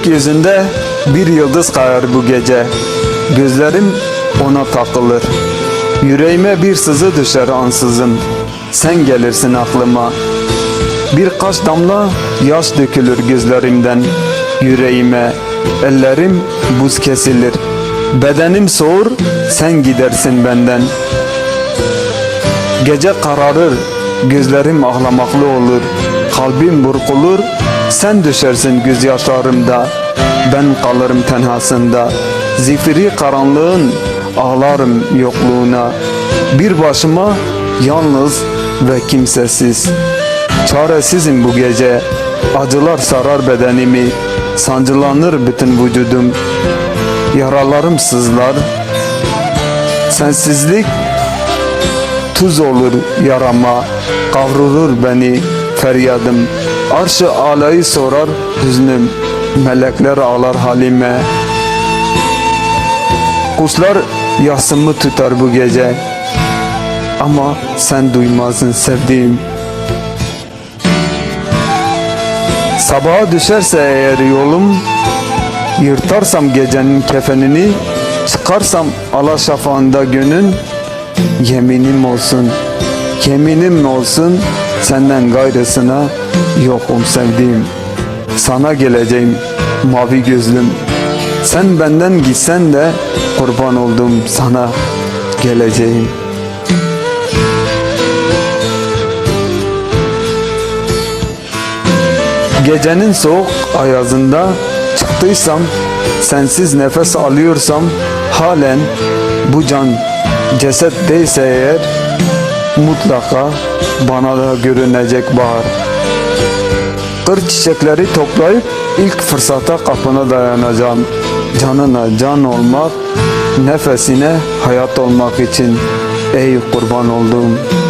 Gökyüzünde bir yıldız kayar bu gece. Gözlerim ona takılır. Yüreğime bir sızı düşer ansızın. Sen gelirsin aklıma. Birkaç damla yaş dökülür gözlerimden. Yüreğime, ellerim buz kesilir. Bedenim soğur, sen gidersin benden. Gece kararır, gözlerim ağlamaklı olur. Kalbim burkulur, sen düşersin gözyaşlarımda. Ben kalırım tenhasında. Zifiri karanlığın ağlarım yokluğuna. Bir başıma yalnız ve kimsesiz. Çaresizim bu gece. Acılar sarar bedenimi. Sancılanır bütün vücudum. Yaralarım sızlar. Sensizlik tuz olur yarama. Kavrulur beni feryadım. Arş-ı alayı sorar hüznüm. Melekler ağlar halime. Kuşlar yasımı tutar bu gece. Ama sen duymazsın sevdiğim. Sabaha düşerse eğer yolum, yırtarsam gecenin kefenini, çıkarsam alaşafağında günün, yeminim olsun, yeminim olsun, senden gayrısına yokum sevdiğim. Sana geleceğim mavi gözlüm. Sen benden gitsen de kurban oldum sana geleceğim. Gecenin soğuk ayazında çıktıysam, sensiz nefes alıyorsam, halen bu can ceset değilse eğer, mutlaka bana da görünecek bahar. Kır çiçekleri toplayıp ilk fırsata kapına dayanacağım. Canına can olmak, nefesine hayat olmak için ey kurban olduğum.